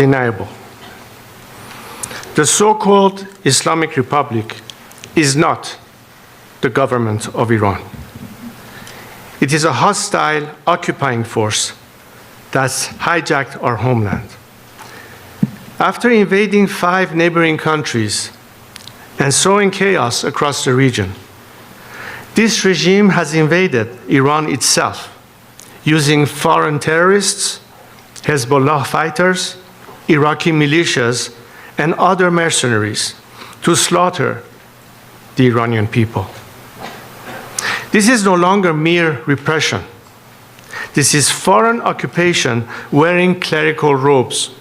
undeniable. The so-called Islamic Republic is not the government of Iran. It is a hostile, occupying force that's hijacked our homeland. After invading 5 neighboring countries and sowing chaos across the region, this regime has invaded Iran itself, using foreign terrorists, Hezbollah fighters, Iraqi militias, and other mercenaries to slaughter the Iranian people. This is no longer mere repression. This is foreign occupation wearing clerical robes.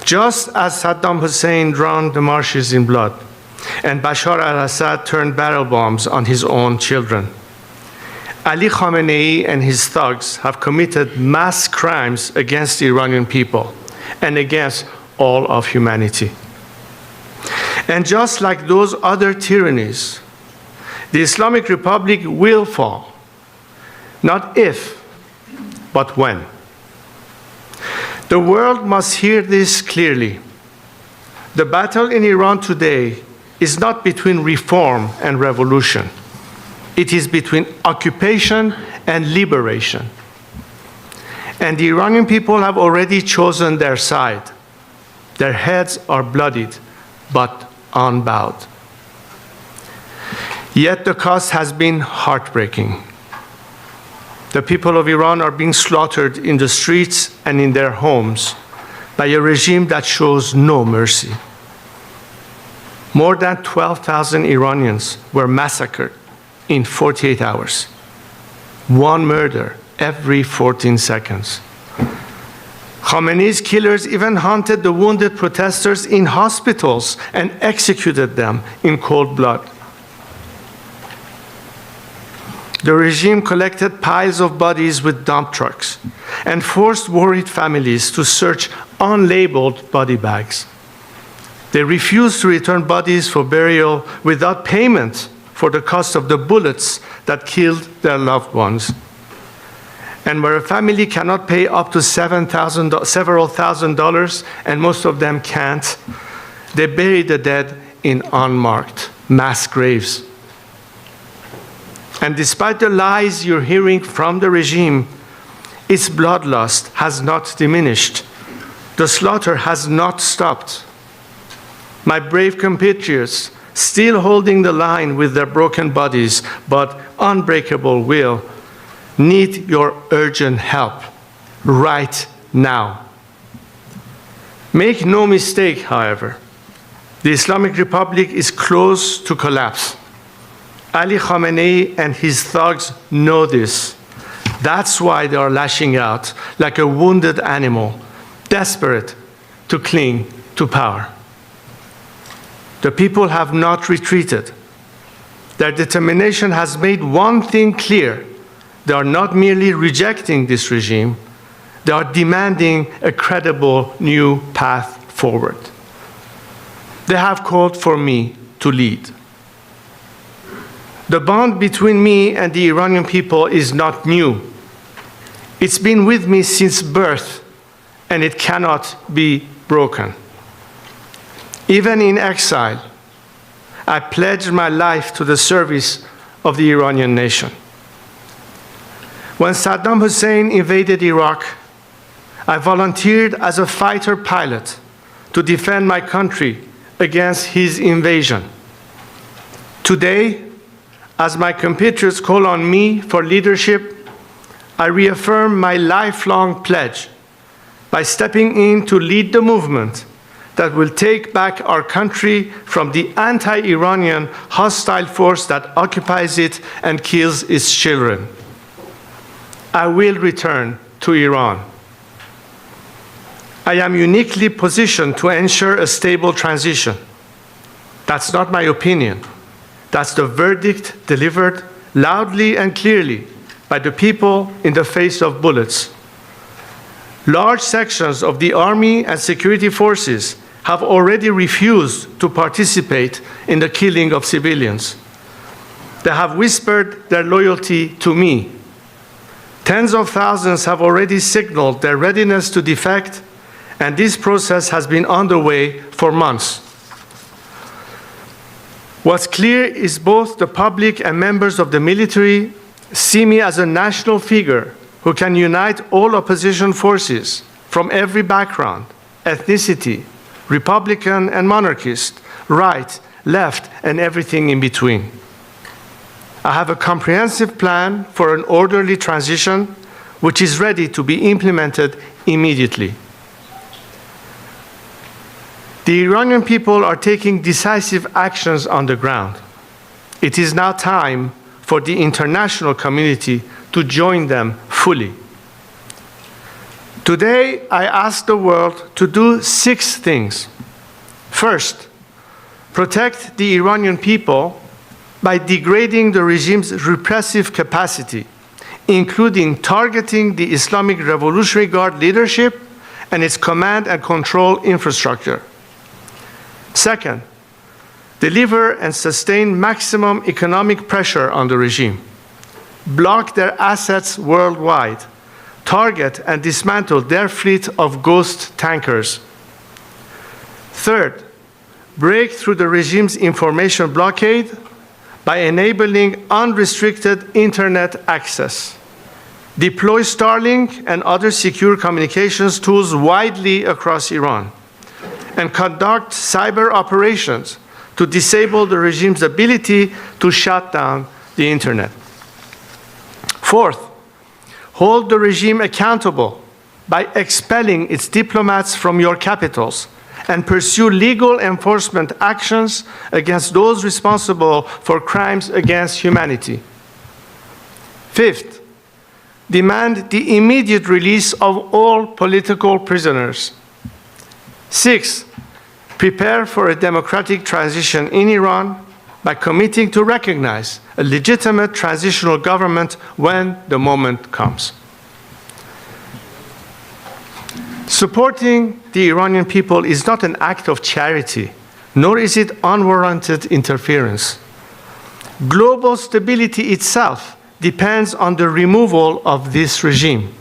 Just as Saddam Hussein drowned the marshes in blood, and Bashar al-Assad turned barrel bombs on his own children, Ali Khamenei and his thugs have committed mass crimes against the Iranian people and against all of humanity. And just like those other tyrannies, the Islamic Republic will fall, not if, but when. The world must hear this clearly. The battle in Iran today is not between reform and revolution. It is between occupation and liberation. And the Iranian people have already chosen their side. Their heads are bloodied, but unbowed. Yet the cost has been heartbreaking. The people of Iran are being slaughtered in the streets and in their homes by a regime that shows no mercy. More than 12,000 Iranians were massacred in 48 hours. One murder every 14 seconds. Khamenei's killers even hunted the wounded protesters in hospitals and executed them in cold blood. The regime collected piles of bodies with dump trucks and forced worried families to search unlabeled body bags. They refused to return bodies for burial without payment for the cost of the bullets that killed their loved ones. And where a family cannot pay up to several thousand dollars, and most of them can't, they bury the dead in unmarked mass graves. And despite the lies you're hearing from the regime, its bloodlust has not diminished. The slaughter has not stopped. My brave compatriots, still holding the line with their broken bodies but unbreakable will, need your urgent help right now. Make no mistake, however, the Islamic Republic is close to collapse. Ali Khamenei and his thugs know this. That's why they are lashing out like a wounded animal, desperate to cling to power. The people have not retreated. Their determination has made one thing clear. They are not merely rejecting this regime, they are demanding a credible new path forward. They have called for me to lead. The bond between me and the Iranian people is not new. It's been with me since birth, and it cannot be broken. Even in exile, I pledged my life to the service of the Iranian nation. When Saddam Hussein invaded Iraq, I volunteered as a fighter pilot to defend my country against his invasion. Today, as my compatriots call on me for leadership, I reaffirm my lifelong pledge by stepping in to lead the movement that will take back our country from the anti-Iranian hostile force that occupies it and kills its children. I will return to Iran. I am uniquely positioned to ensure a stable transition. That's not my opinion. That's the verdict delivered loudly and clearly by the people in the face of bullets. Large sections of the army and security forces have already refused to participate in the killing of civilians. They have whispered their loyalty to me. Tens of thousands have already signaled their readiness to defect, and this process has been underway for months. What's clear is both the public and members of the military see me as a national figure who can unite all opposition forces from every background, ethnicity, Republican and monarchist, right, left, and everything in between. I have a comprehensive plan for an orderly transition which is ready to be implemented immediately. The Iranian people are taking decisive actions on the ground. It is now time for the international community to join them fully. Today, I ask the world to do 6 things. First, protect the Iranian people by degrading the regime's repressive capacity, including targeting the Islamic Revolutionary Guard leadership and its command and control infrastructure. Second, deliver and sustain maximum economic pressure on the regime. Block their assets worldwide. Target and dismantle their fleet of ghost tankers. Third, break through the regime's information blockade by enabling unrestricted internet access. Deploy Starlink and other secure communications tools widely across Iran, and conduct cyber operations to disable the regime's ability to shut down the internet. Fourth, hold the regime accountable by expelling its diplomats from your capitals and pursue legal enforcement actions against those responsible for crimes against humanity. Fifth, demand the immediate release of all political prisoners. Sixth, prepare for a democratic transition in Iran by committing to recognize a legitimate transitional government when the moment comes. Supporting the Iranian people is not an act of charity, nor is it unwarranted interference. Global stability itself depends on the removal of this regime.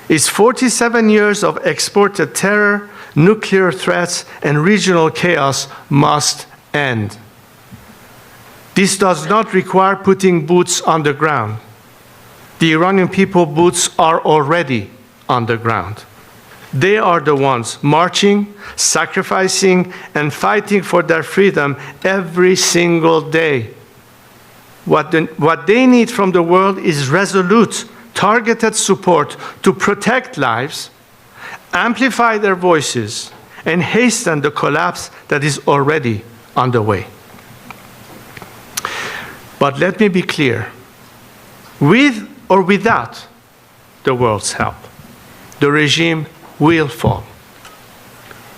Its 47 years of exported terror, nuclear threats, and regional chaos must end. This does not require putting boots on the ground. The Iranian people boots are already on the ground. They are the ones marching, sacrificing, and fighting for their freedom every single day. What they need from the world is resolute, targeted support to protect lives, amplify their voices, and hasten the collapse that is already underway. But let me be clear, with or without the world's help, the regime will fall.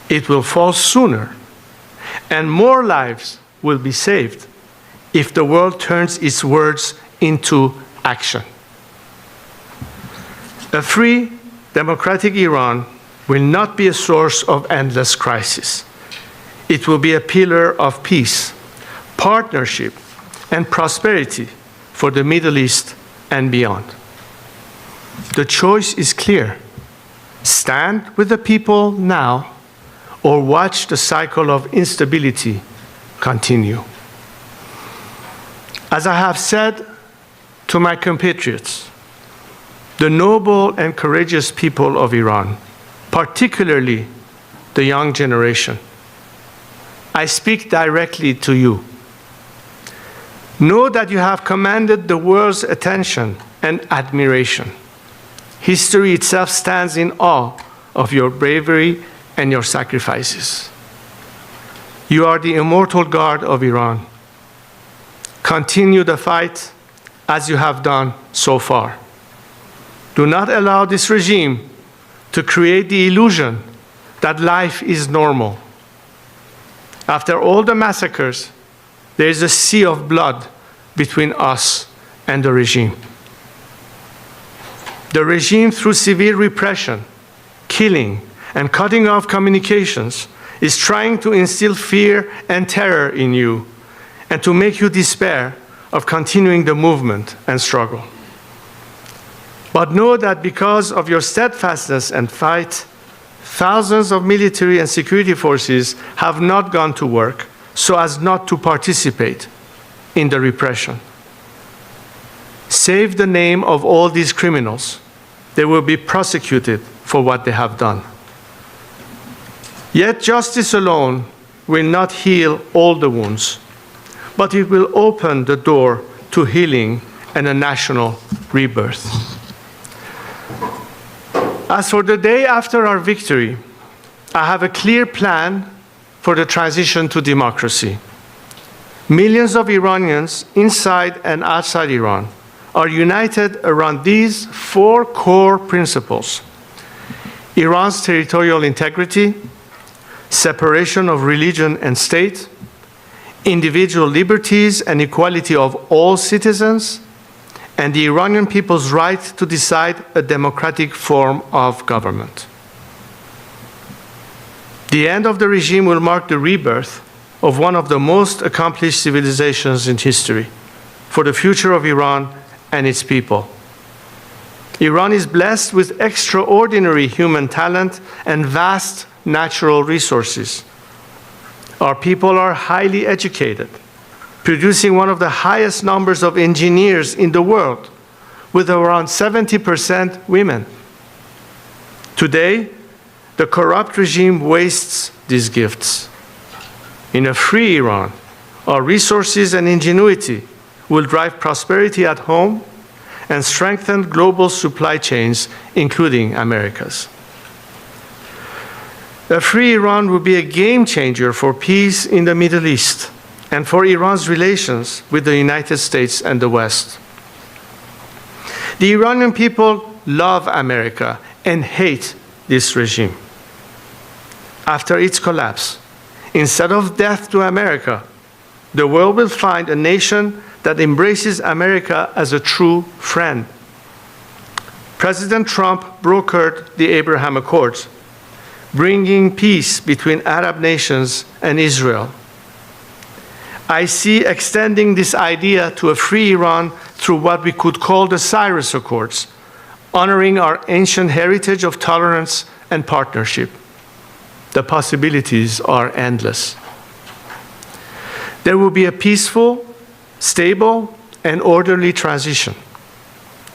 It will fall sooner, and more lives will be saved if the world turns its words into action. A free, democratic Iran will not be a source of endless crisis. It will be a pillar of peace, partnership, and prosperity for the Middle East and beyond. The choice is clear. Stand with the people now, or watch the cycle of instability continue. As I have said to my compatriots, the noble and courageous people of Iran, particularly the young generation, I speak directly to you. Know that you have commanded the world's attention and admiration. History itself stands in awe of your bravery and your sacrifices. You are the immortal guard of Iran. Continue the fight as you have done so far. Do not allow this regime to create the illusion that life is normal. After all the massacres, there is a sea of blood between us and the regime. The regime, through severe repression, killing, and cutting off communications, is trying to instill fear and terror in you and to make you despair of continuing the movement and struggle. But know that because of your steadfastness and fight, thousands of military and security forces have not gone to work so as not to participate in the repression. Save the name of all these criminals. They will be prosecuted for what they have done. Yet justice alone will not heal all the wounds, but it will open the door to healing and a national rebirth. As for the day after our victory, I have a clear plan for the transition to democracy. Millions of Iranians inside and outside Iran are united around these 4 core principles: Iran's territorial integrity, separation of religion and state, individual liberties and equality of all citizens, and the Iranian people's right to decide a democratic form of government. The end of the regime will mark the rebirth of one of the most accomplished civilizations in history for the future of Iran and its people. Iran is blessed with extraordinary human talent and vast natural resources. Our people are highly educated, producing one of the highest numbers of engineers in the world, with around 70% women. Today, the corrupt regime wastes these gifts. In a free Iran, our resources and ingenuity will drive prosperity at home and strengthen global supply chains, including America's. A free Iran will be a game changer for peace in the Middle East and for Iran's relations with the United States and the West. The Iranian people love America and hate this regime. After its collapse, instead of death to America, the world will find a nation that embraces America as a true friend. President Trump brokered the Abraham Accords, bringing peace between Arab nations and Israel. I see extending this idea to a free Iran through what we could call the Cyrus Accords, honoring our ancient heritage of tolerance and partnership. The possibilities are endless. There will be a peaceful, stable, and orderly transition.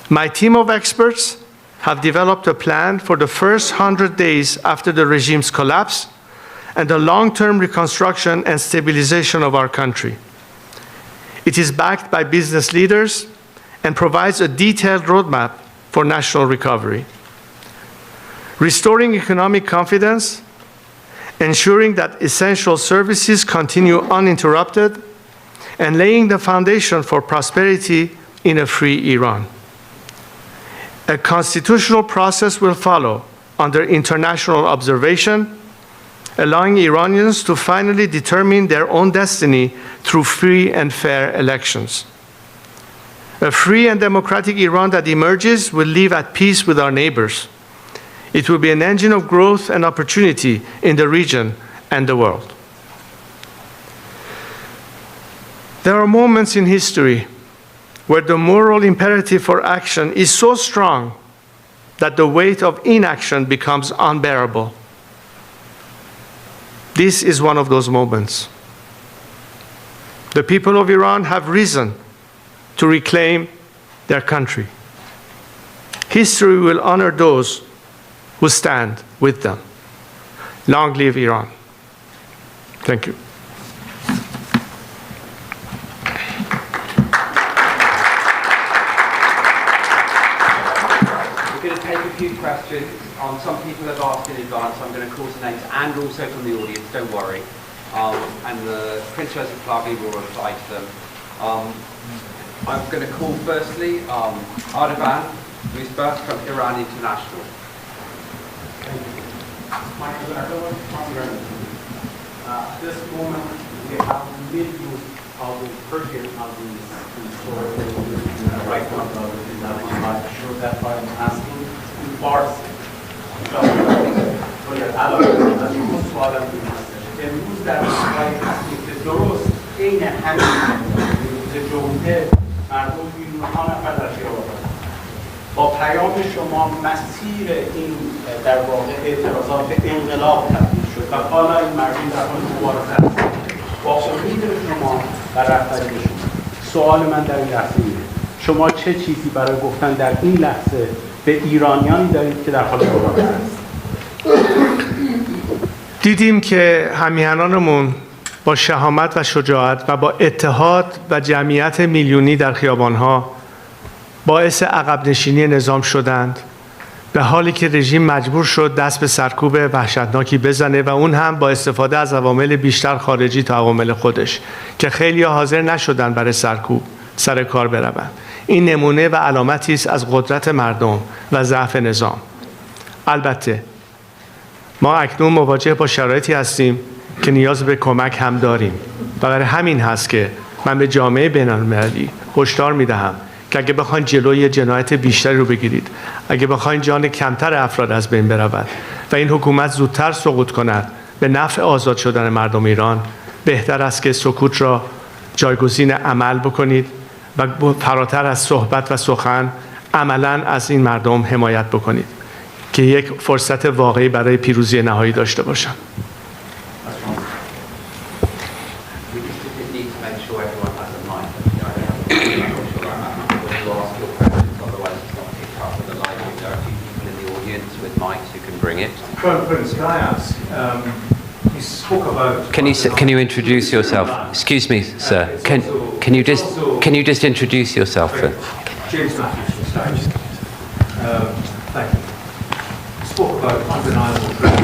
My team of experts have developed a plan for the first 100 days after the regime's collapse and the long-term reconstruction and stabilization of our country. It is backed by business leaders and provides a detailed roadmap for national recovery. Restoring economic confidence, ensuring that essential services continue uninterrupted, and laying the foundation for prosperity in a free Iran. A constitutional process will follow under international observation, allowing Iranians to finally determine their own destiny through free and fair elections. A free and democratic Iran that emerges will live at peace with our neighbors. It will be an engine of growth and opportunity in the region and the world. There are moments in history where the moral imperative for action is so strong that the weight of inaction becomes unbearable. This is one of those moments. The people of Iran have risen to reclaim their country. History will honor those who stand with them. Long live Iran. Thank you. We're going to take a few questions. Some people have asked in advance. I'm going to call some names and also from the audience, don't worry. And the Prince Joseph Pahlavi will reply to them. I'm going to call firstly Ardavan Musbah from Iran International. At this moment, we have millions of purchase of these right now. I'm not sure that I'm asking in Farsi. امروز در روزهای هستیم که درست عین همین روز جمعه مردم 9 نفر در خیابان با پیام شما مسیر این در واقع اعتراضات به انقلاب تبدیل شد و حالا این مردم در حال مبارزه هستند. با امید شما و رهبری شما سوال من در این لحظه اینه: شما چه چیزی برای گفتن در این لحظه به ایرانیانی دارید که در حال مبارزه هستند؟ دیدیم که همیهنانمون با شهامت و شجاعت و با اتحاد و جمعیت میلیونی در خیابانها باعث عقب نشینی نظام شدند، به حالی که رژیم مجبور شد دست به سرکوب وحشتناکی بزنه و اون هم با استفاده از عوامل بیشتر خارجی تا عوامل خودش که خیلی حاضر نشدن برای سرکوب سر کار بروند. این نمونه و علامتی است از قدرت مردم و ضعف نظام. البته ما اکنون مواجه با شرایطی هستیم که نیاز به کمک هم داریم و برای همین هست که من به جامعه بین‌المللی هشدار میدهم که اگه بخواین جلوی جنایت بیشتری رو بگیرید، اگه بخواین جان کمتر افراد از بین برود و این حکومت زودتر سقوط کند به نفع آزاد شدن مردم ایران، بهتر است که سکوت را جایگزین عمل بکنید و فراتر از صحبت و سخن عملاً از این مردم حمایت بکنید که یک فرصت واقعی برای پیروزی نهایی داشته باشند. Prince, can I ask? You spoke about. Can you introduce yourself? Excuse me, sir. Can you just introduce yourself? James Matthews from Stage. Thank you. You spoke about undeniable truth.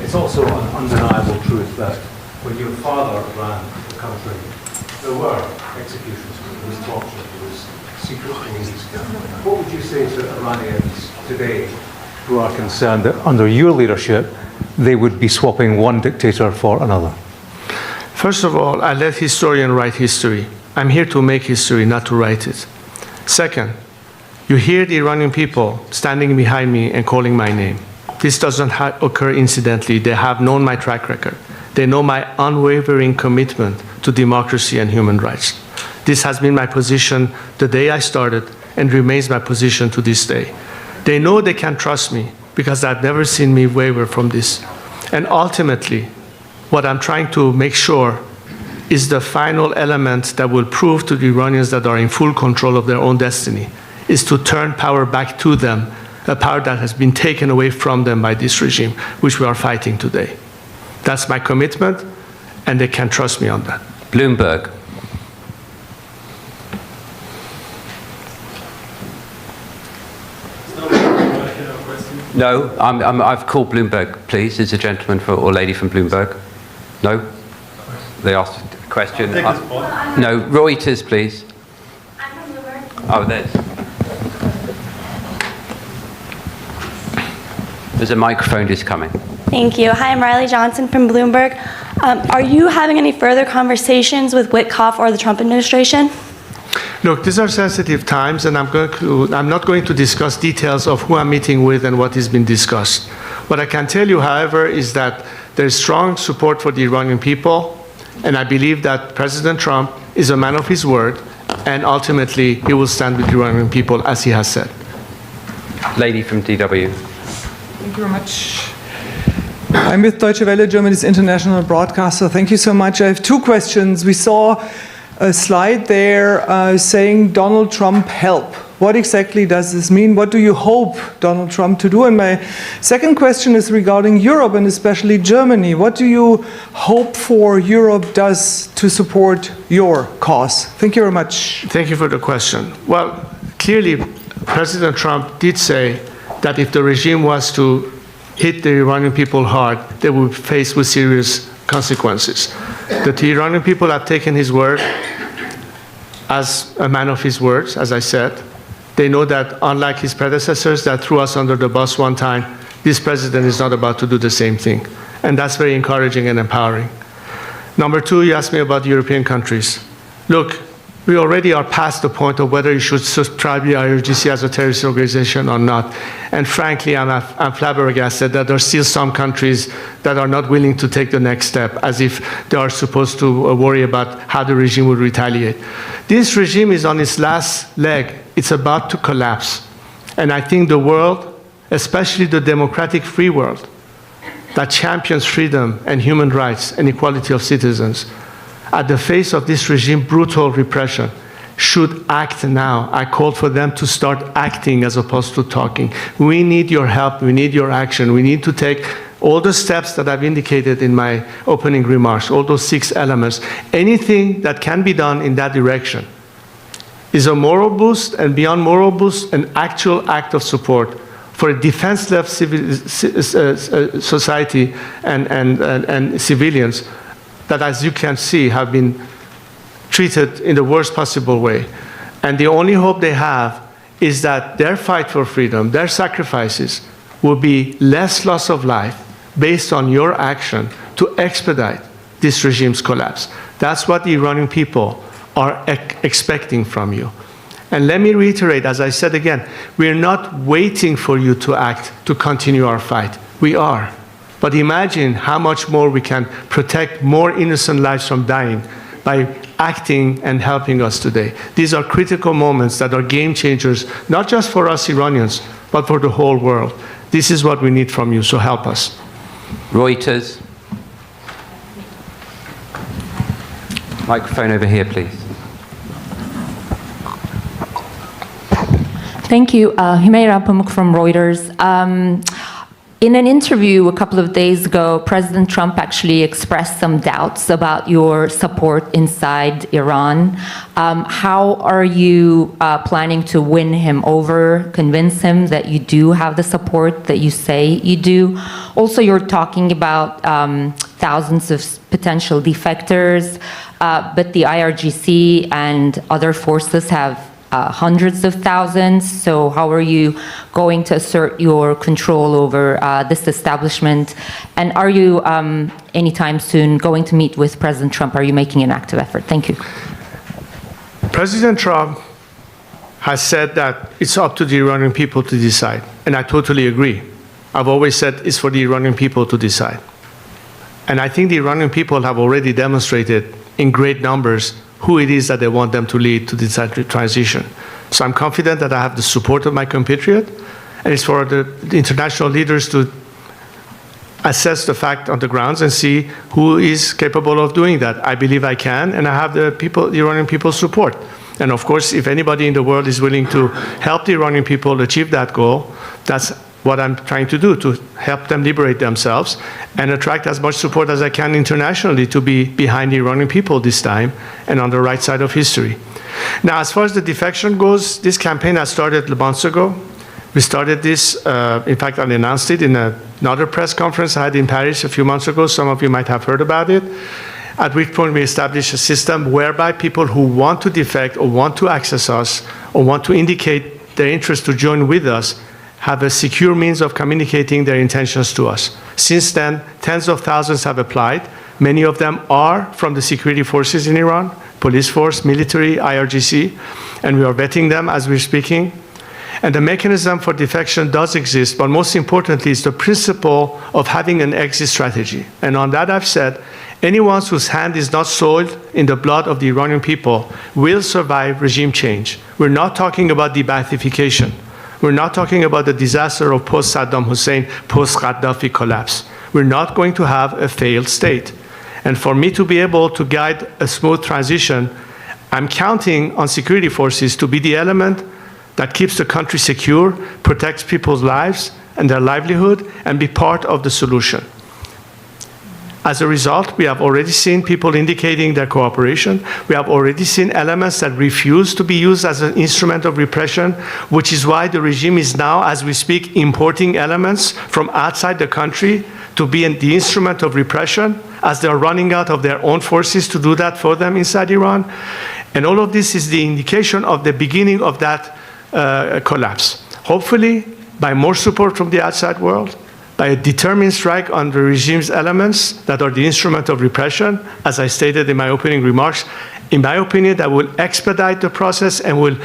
It's also an undeniable truth that when your father ran the country, there were executions, there was torture, there was secret police. What would you say to Iranians today who are concerned that under your leadership they would be swapping one dictator for another? First of all, I let historians write history. I'm here to make history, not to write it. Second, you hear the Iranian people standing behind me and calling my name. This doesn't occur incidentally. They have known my track record. They know my unwavering commitment to democracy and human rights. This has been my position the day I started and remains my position to this day. They know they can trust me because they've never seen me waver from this. And ultimately, what I'm trying to make sure is the final element that will prove to the Iranians that are in full control of their own destiny, is to turn power back to them, a power that has been taken away from them by this regime, which we are fighting today. That's my commitment, and they can trust me on that. Bloomberg. No, I've called Bloomberg, please. Is a gentleman or lady from Bloomberg? No? They asked a question. No, Reuters, please. I'm from Bloomberg. Oh, there's a microphone just coming. Thank you. Hi, I'm Riley Johnson from Bloomberg. Are you having any further conversations with Witkoff or the Trump administration? Look, these are sensitive times, and I'm not going to discuss details of who I'm meeting with and what has been discussed. What I can tell you, however, is that there's strong support for the Iranian people, and I believe that President Trump is a man of his word, and ultimately he will stand with the Iranian people as he has said. Lady from DW. Thank you very much. I'm with Deutsche Welle, Germany's international broadcaster. Thank you so much. I have two questions. We saw a slide there saying Donald Trump help. What exactly does this mean? What do you hope Donald Trump to do? And my second question is regarding Europe and especially Germany. What do you hope for Europe does to support your cause? Thank you very much. Thank you for the question. Well, clearly, President Trump did say that if the regime was to hit the Iranian people hard, they would be faced with serious consequences. The Iranian people have taken his word as a man of his words, as I said. They know that unlike his predecessors that threw us under the bus one time, this president is not about to do the same thing. And that's very encouraging and empowering. Number two, you asked me about European countries. Look, We already are past the point of whether you should subscribe the IRGC as a terrorist organization or not. And frankly, I'm flabbergasted that there are still some countries that are not willing to take the next step, as if they are supposed to worry about how the regime will retaliate. This regime is on its last leg. It's about to collapse. And I think the world, especially the democratic free world, that champions freedom and human rights and equality of citizens, at the face of this regime brutal repression, should act now. I called for them to start acting as opposed to talking. We need your help, we need your action, we need to take all the steps that I've indicated in my opening remarks, all those 6 elements. Anything that can be done in that direction is a moral boost, and beyond moral boost, an actual act of support for a defenseless society and civilians that, as you can see, have been treated in the worst possible way. And the only hope they have is that their fight for freedom, their sacrifices, will be less loss of life based on your action to expedite this regime's collapse. That's what the Iranian people are expecting from you. And let me reiterate, as I said again, we're not waiting for you to act to continue our fight. We are. But imagine how much more we can protect more innocent lives from dying by acting and helping us today. These are critical moments that are game changers, not just for us Iranians, but for the whole world. This is what we need from you, so help us. Reuters. Microphone over here, please. Thank you. Humaira Pamuk from Reuters. In an interview a couple of days ago, President Trump actually expressed some doubts about your support inside Iran. How are you planning to win him over, convince him that you do have the support that you say you do? Also, you're talking about thousands of potential defectors, but the IRGC and other forces have hundreds of thousands. So how are you going to assert your control over this establishment? And are you anytime soon going to meet with President Trump? Are you making an active effort? Thank you. President Trump has said that it's up to the Iranian people to decide. And I totally agree. I've always said it's for the Iranian people to decide. And I think the Iranian people have already demonstrated in great numbers who it is that they want them to lead to this transition. So I'm confident that I have the support of my compatriot, and it's for the international leaders to assess the fact on the grounds and see who is capable of doing that. I believe I can, and I have the Iranian people's support. And of course, if anybody in the world is willing to help the Iranian people achieve that goal, that's what I'm trying to do, to help them liberate themselves and attract as much support as I can internationally to be behind the Iranian people this time and on the right side of history. Now, as far as the defection goes, this campaign has started months ago. We started this, in fact, I announced it in another press conference I had in Paris a few months ago. Some of you might have heard about it. At which point we established a system whereby people who want to defect or want to access us or want to indicate their interest to join with us have a secure means of communicating their intentions to us. Since then, tens of thousands have applied. Many of them are from the security forces in Iran, police force, military, IRGC, and we are vetting them as we're speaking. And the mechanism for defection does exist, but most importantly is the principle of having an exit strategy. And on that I've said, anyone whose hand is not soiled in the blood of the Iranian people will survive regime change. We're not talking about de-Baathification. We're not talking about the disaster of post-Saddam Hussein, post-Gaddafi collapse. We're not going to have a failed state. And for me to be able to guide a smooth transition, I'm counting on security forces to be the element that keeps the country secure, protects people's lives and their livelihood, and be part of the solution. As a result, we have already seen people indicating their cooperation. We have already seen elements that refuse to be used as an instrument of repression, which is why the regime is now, as we speak, importing elements from outside the country to be the instrument of repression, as they're running out of their own forces to do that for them inside Iran. And all of this is the indication of the beginning of that collapse. Hopefully, by more support from the outside world, by a determined strike on the regime's elements that are the instrument of repression, as I stated in my opening remarks. In my opinion, that will expedite the process and will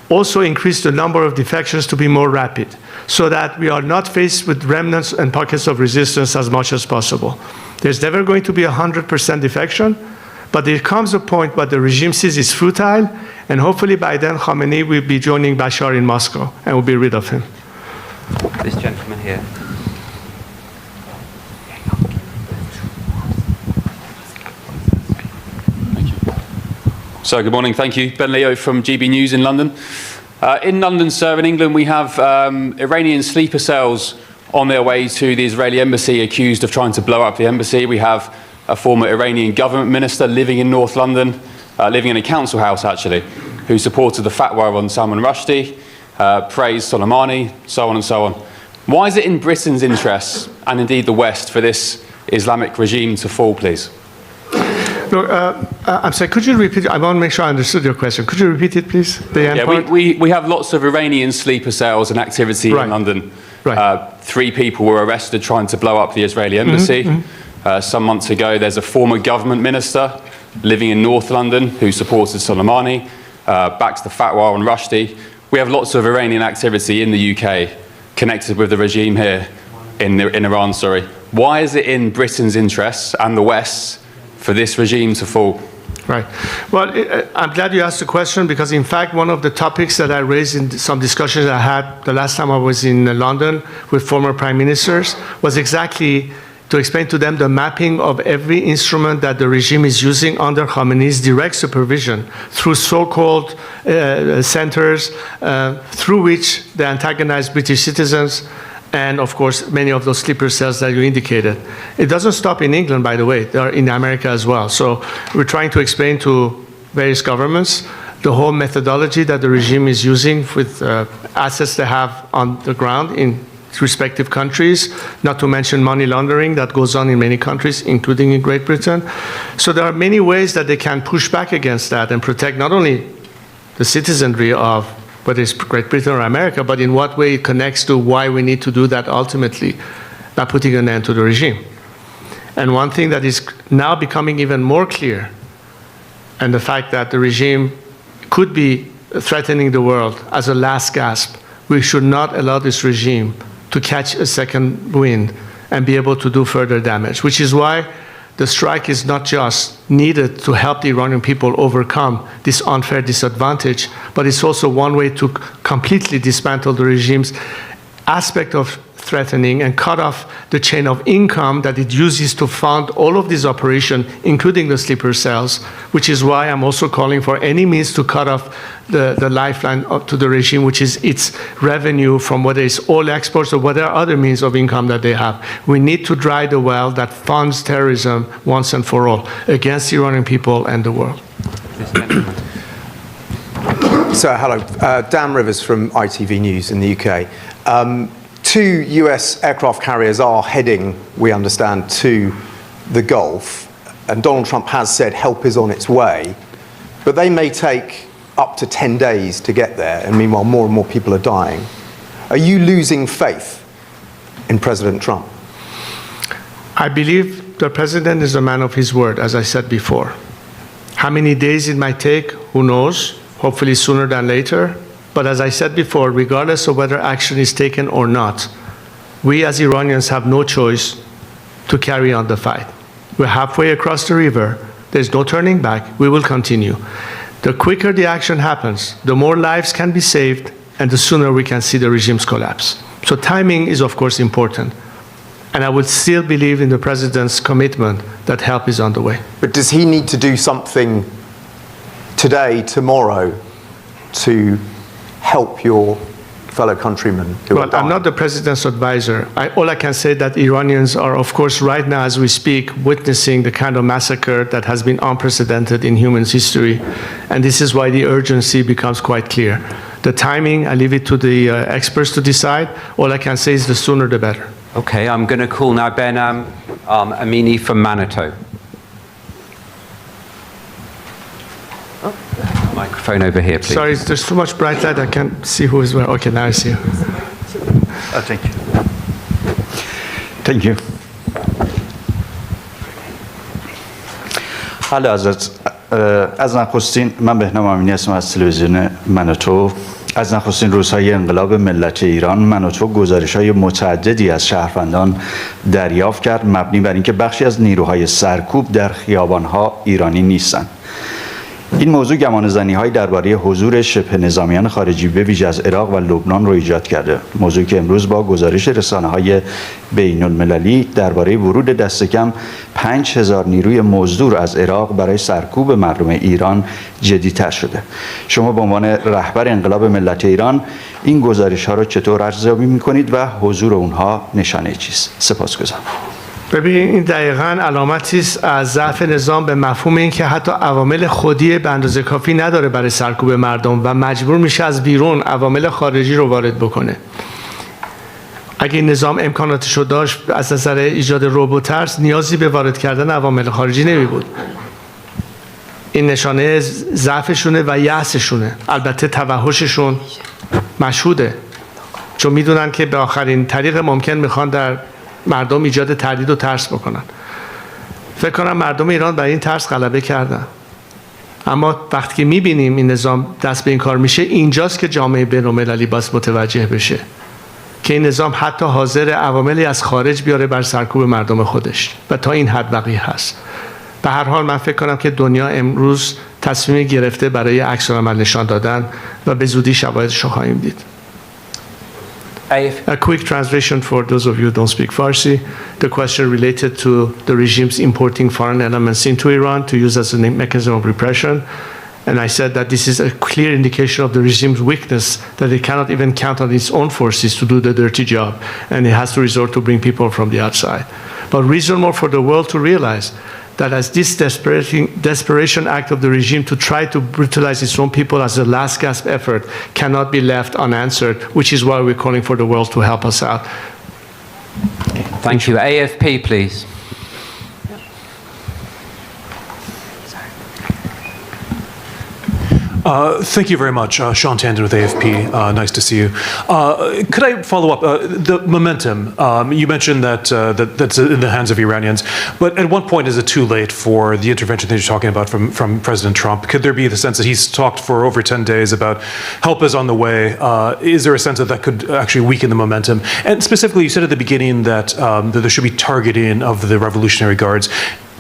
also increase the number of defections to be more rapid, so that we are not faced with remnants and pockets of resistance as much as possible. There's never going to be 100% defection, but there comes a point where the regime sees it's futile, and hopefully by then Khamenei will be joining Bashar in Moscow and will be rid of him. This gentleman here. So good morning, thank you. Ben Leo from GB News in London. In London, sir, in England, we have Iranian sleeper cells on their way to the Israeli embassy accused of trying to blow up the embassy. We have a former Iranian government minister living in North London, living in a council house actually, who supported the fatwa on Salman Rushdie, praised Soleimani, so on and so on. Why is it in Britain's interests, and indeed the West, for this Islamic regime to fall, please? Look, I'm sorry, could you repeat? I want to make sure I understood your question. Could you repeat it, please? The end part? We have lots of Iranian sleeper cells and activity in London. Right. 3 people were arrested trying to blow up the Israeli embassy. Some months ago, there's a former government minister living in North London who supported Soleimani, backs the fatwa on Rushdie. We have lots of Iranian activity in the UK connected with the regime here in Iran. Sorry. Why is it in Britain's interests and the West's for this regime to fall? Right. Well, I'm glad you asked the question, because in fact, one of the topics that I raised in some discussions I had the last time I was in London with former prime ministers was exactly to explain to them the mapping of every instrument that the regime is using under Khamenei's direct supervision through so-called centers through which they antagonize British citizens, and of course, many of those sleeper cells that you indicated. It doesn't stop in England, by the way. They are in America as well. So we're trying to explain to various governments the whole methodology that the regime is using with assets they have on the ground in respective countries, not to mention money laundering that goes on in many countries, including in Great Britain. So there are many ways that they can push back against that and protect not only the citizenry of whether it's Great Britain or America, but in what way it connects to why we need to do that ultimately by putting an end to the regime. And one thing that is now becoming even more clear, and the fact that the regime could be threatening the world as a last gasp, we should not allow this regime to catch a second wind and be able to do further damage, which is why the strike is not just needed to help the Iranian people overcome this unfair disadvantage, but it's also one way to completely dismantle the regime's aspect of threatening and cut off the chain of income that it uses to fund all of these operations, including the sleeper cells, which is why I'm also calling for any means to cut off the lifeline to the regime, which is its revenue from whether it's oil exports or whatever other means of income that they have. We need to dry the well that funds terrorism once and for all against the Iranian people and the world. So, hello. Dan Rivers from ITV News in the UK. 2 US aircraft carriers are heading, we understand, to the Gulf, and Donald Trump has said help is on its way, but they may take up to 10 days to get there, and meanwhile more and more people are dying. Are you losing faith in President Trump? I believe the president is a man of his word, as I said before. How many days it might take, who knows? Hopefully sooner than later. But as I said before, regardless of whether action is taken or not, we as Iranians have no choice to carry on the fight. We're halfway across the river. There's no turning back. We will continue. The quicker the action happens, the more lives can be saved, and the sooner we can see the regime's collapse. So timing is, of course, important. And I would still believe in the president's commitment that help is on the way. But does he need to do something today, tomorrow, to help your fellow countrymen who are dying? I'm not the president's advisor. All I can say that Iranians are, of course, right now as we speak, witnessing the kind of massacre that has been unprecedented in human history. And this is why the urgency becomes quite clear. The timing, I leave it to the experts to decide. All I can say is the sooner the better. Okay, I'm going to call now Ben Amini from Manitou. Microphone over here, please. Sorry, there's too much bright light. I can't see who is where. Okay, now I see you. Thank you. Thank you. حالا از نخستین من بهنام امینی هستم از تلویزیون من و تو. از نخستین روزهای انقلاب ملت ایران من و تو گزارش‌های متعددی از شهروندان دریافت کرد مبنی بر اینکه بخشی از نیروهای سرکوب در خیابان‌ها ایرانی نیستند. این موضوع گمانه‌زنی‌هایی درباره حضور شبه نظامیان خارجی به ویژه از عراق و لبنان رو ایجاد کرده. موضوعی که امروز با گزارش رسانه‌های بین‌المللی درباره ورود دست کم 5000 نیروی مزدور از عراق برای سرکوب مردم ایران جدی‌تر شده. شما به عنوان رهبر انقلاب ملت ایران این گزارش‌ها رو چطور ارزیابی می‌کنید و حضور اونها نشانه چیست؟ سپاسگزارم. ببین این دقیقاً علامتی است از ضعف نظام به مفهوم اینکه حتی عوامل خودی به اندازه کافی نداره برای سرکوب مردم و مجبور میشه از بیرون عوامل خارجی رو وارد بکنه. اگه این نظام امکاناتش رو داشت از نظر ایجاد رعب و ترس نیازی به وارد کردن عوامل خارجی نمی بود. این نشانه ضعفشونه و یأسشونه. البته توحششون مشهوده چون میدونن که به آخرین طریق ممکن میخوان در مردم ایجاد تردید و ترس بکنن. فکر کنم مردم ایران برای این ترس غلبه کردن. اما وقتی که میبینیم این نظام دست به این کار میشه اینجاست که جامعه بین‌المللی باید متوجه بشه که این نظام حتی حاضر عواملی از خارج بیاره بر سرکوب مردم خودش و تا این حد وقیح هست. به هر حال من فکر کنم که دنیا امروز تصمیم گرفته برای عکس‌العمل نشان دادن و به زودی شواهدش رو خواهیم دید. A quick translation for those of you who don't speak Farsi. The question related to the regimes importing foreign elements into Iran to use as a mechanism of repression. And I said that this is a clear indication of the regime's weakness, that it cannot even count on its own forces to do the dirty job, and it has to resort to bring people from the outside. But reason more for the world to realize that as this desperation act of the regime to try to brutalize its own people as a last gasp effort cannot be left unanswered, which is why we're calling for the world to help us out. Thank you. AFP, please. Thank you very much. Sean Tandon with AFP. Nice to see you. Could I follow up? The momentum, you mentioned that that's in the hands of Iranians, but at what point is it too late for the intervention that you're talking about from President Trump? Could there be the sense that he's talked for over 10 days about help is on the way? Is there a sense that that could actually weaken the momentum? And specifically, you said at the beginning that there should be targeting of the Revolutionary Guards.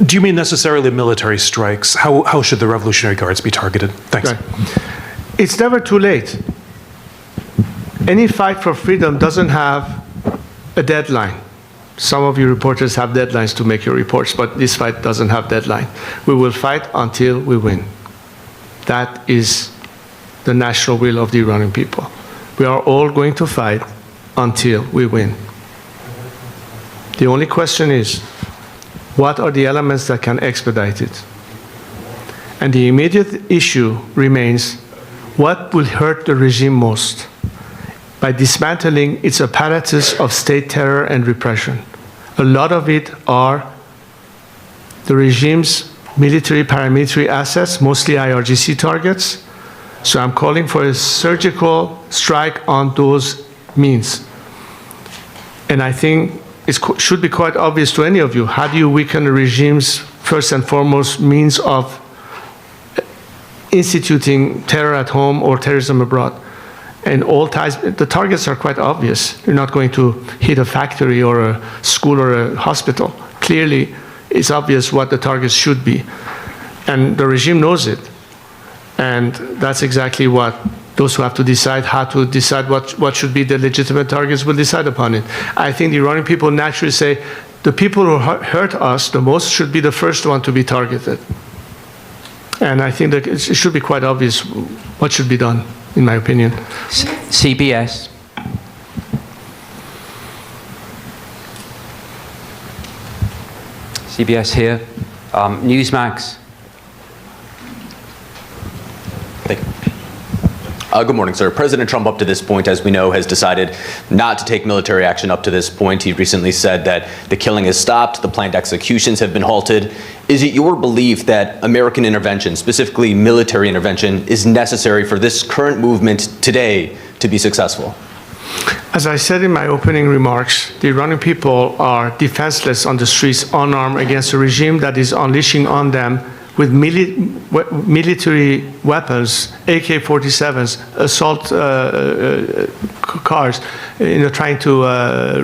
Do you mean necessarily military strikes? How should the Revolutionary Guards be targeted? Thanks. Right. It's never too late. Any fight for freedom doesn't have a deadline. Some of you reporters have deadlines to make your reports, but this fight doesn't have deadline. We will fight until we win. That is the national will of the Iranian people. We are all going to fight until we win. The only question is, what are the elements that can expedite it? And the immediate issue remains, what will hurt the regime most? By dismantling its apparatus of state terror and repression. A lot of it are the regime's military, paramilitary assets, mostly IRGC targets. So I'm calling for a surgical strike on those means. And I think it should be quite obvious to any of you. How do you weaken the regime's first and foremost means of instituting terror at home or terrorism abroad? And all ties, the targets are quite obvious. You're not going to hit a factory or a school or a hospital. Clearly, it's obvious what the targets should be. And the regime knows it. And that's exactly what those who have to decide how to decide what should be the legitimate targets will decide upon it. I think the Iranian people naturally say the people who hurt us the most should be the first one to be targeted. And I think that it should be quite obvious what should be done, in my opinion. CBS. CBS here. Newsmax. Thank you. Good morning, sir. President Trump, up to this point, as we know, has decided not to take military action up to this point. He recently said that the killing has stopped, the planned executions have been halted. Is it your belief that American intervention, specifically military intervention, is necessary for this current movement today to be successful? As I said in my opening remarks, the Iranian people are defenseless on the streets, unarmed against a regime that is unleashing on them with military weapons, AK-47s, assault cars, trying to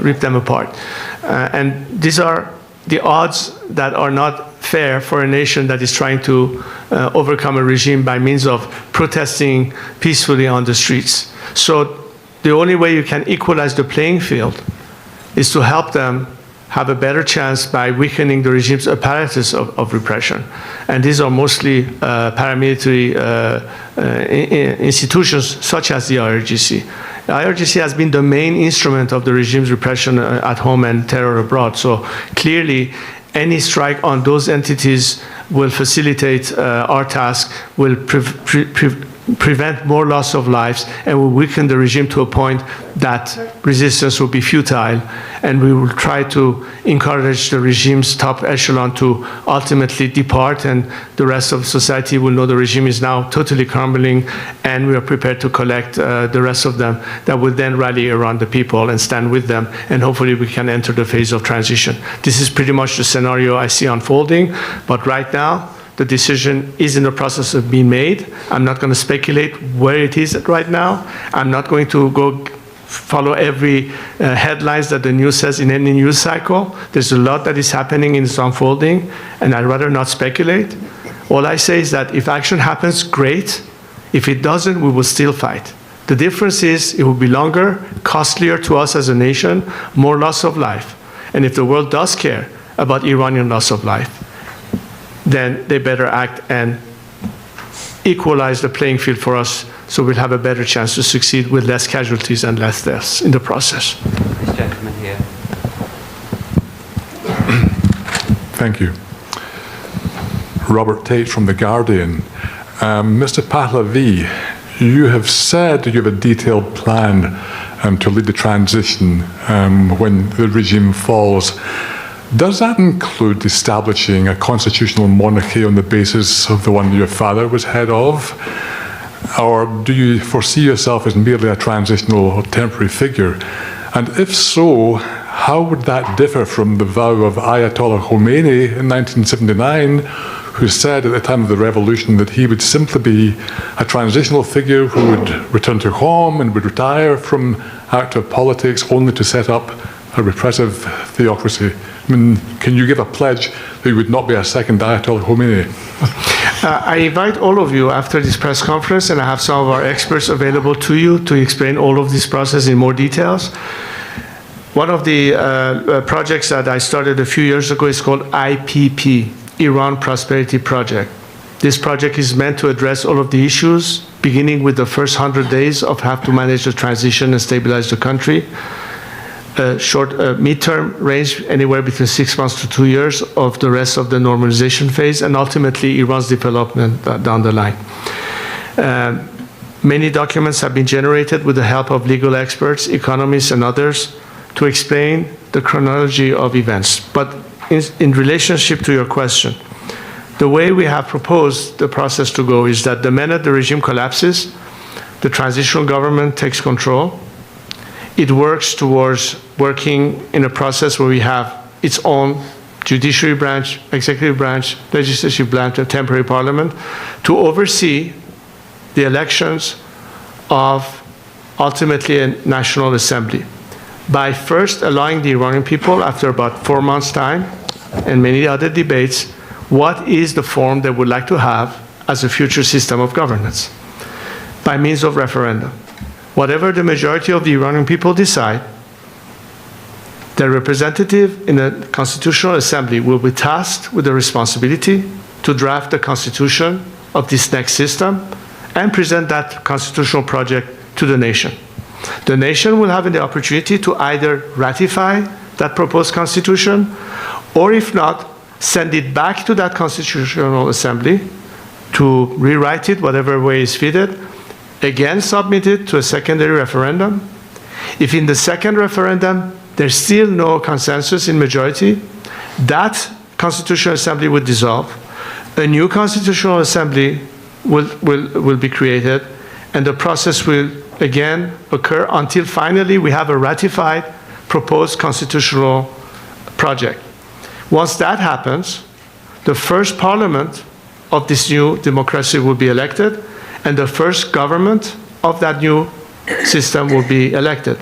rip them apart. And these are the odds that are not fair for a nation that is trying to overcome a regime by means of protesting peacefully on the streets. So the only way you can equalize the playing field is to help them have a better chance by weakening the regime's apparatus of repression. And these are mostly paramilitary institutions such as the IRGC. The IRGC has been the main instrument of the regime's repression at home and terror abroad. So clearly, any strike on those entities will facilitate our task, will prevent more loss of lives, and will weaken the regime to a point that resistance will be futile, and we will try to encourage the regime's top echelon to ultimately depart, and the rest of society will know the regime is now totally crumbling, and we are prepared to collect the rest of them that will then rally around the people and stand with them, and hopefully we can enter the phase of transition. This is pretty much the scenario I see unfolding, but right now, the decision is in the process of being made. I'm not going to speculate where it is right now. I'm not going to go follow every headlines that the news says in any news cycle. There's a lot that is happening and it's unfolding, and I'd rather not speculate. All I say is that if action happens, great. If it doesn't, we will still fight. The difference is it will be longer, costlier to us as a nation, more loss of life. And if the world does care about Iranian loss of life, then they better act and equalize the playing field for us so we'll have a better chance to succeed with less casualties and less deaths in the process. This gentleman here. Thank you. Robert Tate from The Guardian. Mr. Pahlavi, you have said you have a detailed plan to lead the transition when the regime falls. Does that include establishing a constitutional monarchy on the basis of the one your father was head of? Or do you foresee yourself as merely a transitional or temporary figure? And if so, how would that differ from the vow of Ayatollah Khomeini in 1979, who said at the time of the revolution that he would simply be a transitional figure who would return to home and would retire from active politics only to set up a repressive theocracy? I mean, can you give a pledge that you would not be a second Ayatollah Khomeini? I invite all of you after this press conference, and I have some of our experts available to you to explain all of this process in more details. One of the projects that I started a few years ago is called IPP, Iran Prosperity Project. This project is meant to address all of the issues, beginning with the first 100 days of how to manage the transition and stabilize the country. Short midterm range, anywhere between 6 months to 2 years of the rest of the normalization phase, and ultimately Iran's development down the line. Many documents have been generated with the help of legal experts, economists, and others to explain the chronology of events. But in relationship to your question, the way we have proposed the process to go is that the minute the regime collapses, the transitional government takes control. It works towards working in a process where we have its own judiciary branch, executive branch, legislative branch, and temporary parliament to oversee the elections of ultimately a national assembly. By first allowing the Iranian people, after about 4 months' time, and many other debates, what is the form they would like to have as a future system of governance by means of referendum. Whatever the majority of the Iranian people decide, their representative in the Constitutional Assembly will be tasked with the responsibility to draft the constitution of this next system and present that constitutional project to the nation. The nation will have the opportunity to either ratify that proposed constitution, or if not, send it back to that Constitutional Assembly to rewrite it whatever way is fitted, again submit it to a secondary referendum. If in the second referendum there's still no consensus in majority, that Constitutional Assembly would dissolve. A new Constitutional Assembly will be created, and the process will again occur until finally we have a ratified proposed constitutional project. Once that happens, the first parliament of this new democracy will be elected, and the first government of that new system will be elected.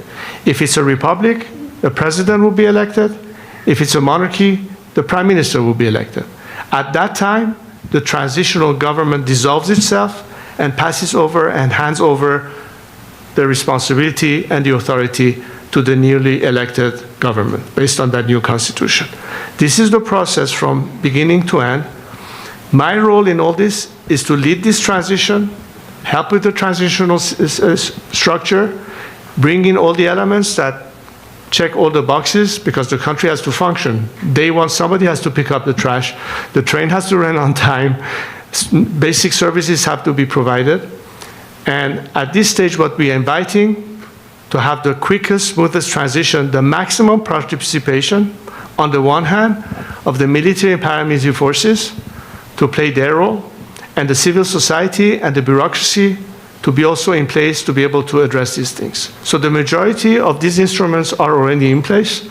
If it's a republic, the president will be elected. If it's a monarchy, the prime minister will be elected. At that time, the transitional government dissolves itself and passes over and hands over the responsibility and the authority to the newly elected government based on that new constitution. This is the process from beginning to end. My role in all this is to lead this transition, help with the transitional structure, bring in all the elements that check all the boxes, because the country has to function. Day one, somebody has to pick up the trash. The train has to run on time. Basic services have to be provided. And at this stage, what we are inviting to have the quickest, smoothest transition, the maximum participation, on the one hand, of the military and paramilitary forces to play their role, and the civil society and the bureaucracy to be also in place to be able to address these things. So the majority of these instruments are already in place.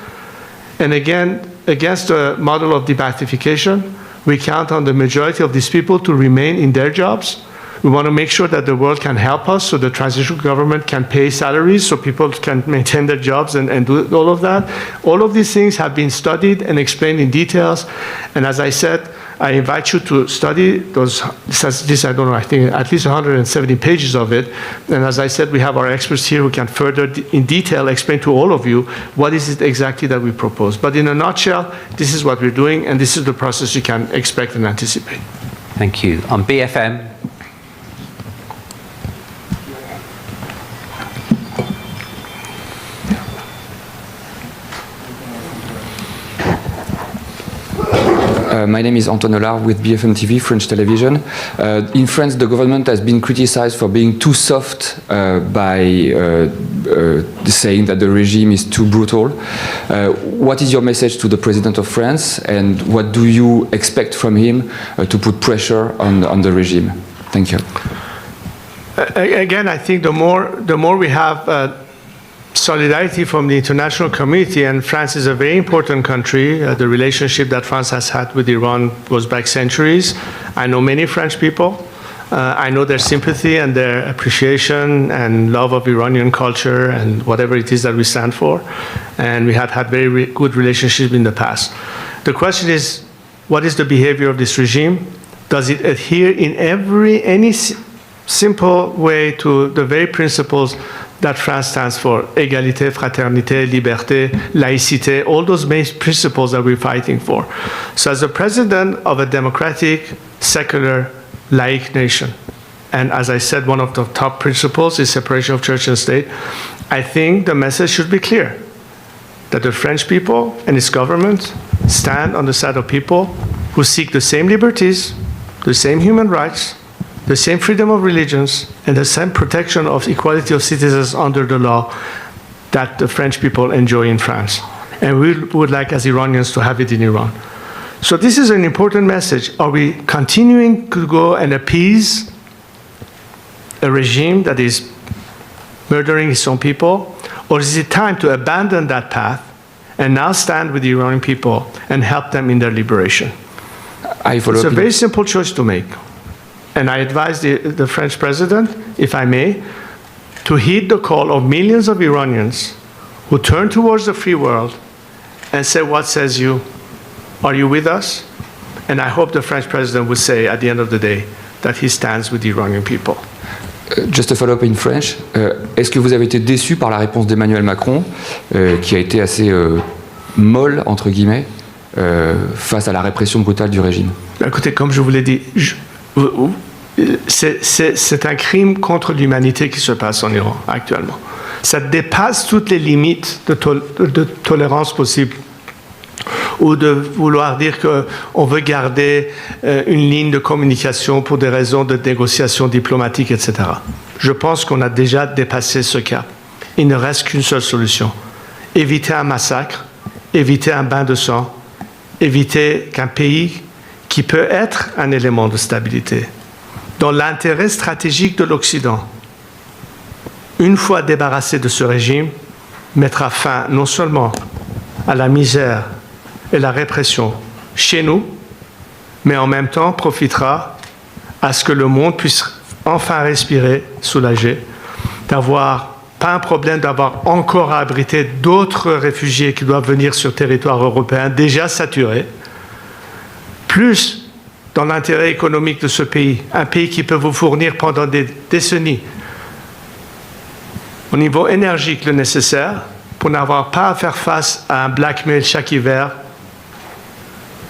And again, against the model of debathification, we count on the majority of these people to remain in their jobs. We want to make sure that the world can help us, so the transitional government can pay salaries so people can maintain their jobs and do all of that. All of these things have been studied and explained in details. And as I said, I invite you to study those, I don't know, I think at least 170 pages of it. And as I said, we have our experts here who can further in detail explain to all of you what is it exactly that we propose. But in a nutshell, this is what we're doing, and this is the process you can expect and anticipate. Thank you. On BFM. My name is Antoine Hollard with BFM TV, French television. In France, the government has been criticized for being too soft by saying that the regime is too brutal. What is your message to the President of France, and what do you expect from him to put pressure on the regime? Thank you. Again, I think the more we have solidarity from the international community, and France is a very important country. The relationship that France has had with Iran goes back centuries. I know many French people. I know their sympathy and their appreciation and love of Iranian culture and whatever it is that we stand for. And we have had very good relationships in the past. The question is, what is the behavior of this regime? Does it adhere in any simple way to the very principles that France stands for: égalité, fraternité, liberté, laïcité, all those main principles that we're fighting for. So as the president of a democratic, secular, laïc nation, and as I said, one of the top principles is separation of church and state, I think the message should be clear, that the French people and its government stand on the side of people who seek the same liberties, the same human rights, the same freedom of religions, and the same protection of equality of citizens under the law that the French people enjoy in France. And we would like, as Iranians, to have it in Iran. So this is an important message. Are we continuing to go and appease a regime that is murdering its own people? Or is it time to abandon that path and now stand with the Iranian people and help them in their liberation? It's a very simple choice to make. And I advise the French president, if I may, to heed the call of millions of Iranians who turn towards the free world and say, what says you? Are you with us? And I hope the French president will say at the end of the day that he stands with the Iranian people. Just a follow-up in French. Est-ce que vous avez été déçu par la réponse d'Emmanuel Macron, qui a été assez molle, entre guillemets, face à la répression brutale du régime? Écoutez, comme je vous l'ai dit, c'est un crime contre l'humanité qui se passe en Iran actuellement. Ça dépasse toutes les limites de tolérance possible, ou de vouloir dire qu'on veut garder une ligne de communication pour des raisons de négociation diplomatique, etc. Je pense qu'on a déjà dépassé ce cap. Il ne reste qu'une seule solution. Éviter un massacre, éviter un bain de sang, éviter qu'un pays qui peut être un élément de stabilité, dans l'intérêt stratégique de l'Occident, une fois débarrassé de ce régime, mettra fin non seulement à la misère et la répression chez nous, mais en même temps profitera à ce que le monde puisse enfin respirer, soulagé, d'avoir pas un problème d'avoir encore à abriter d'autres réfugiés qui doivent venir sur le territoire européen déjà saturé, plus dans l'intérêt économique de ce pays, un pays qui peut vous fournir pendant des décennies au niveau énergique le nécessaire pour n'avoir pas à faire face à un blackmail chaque hiver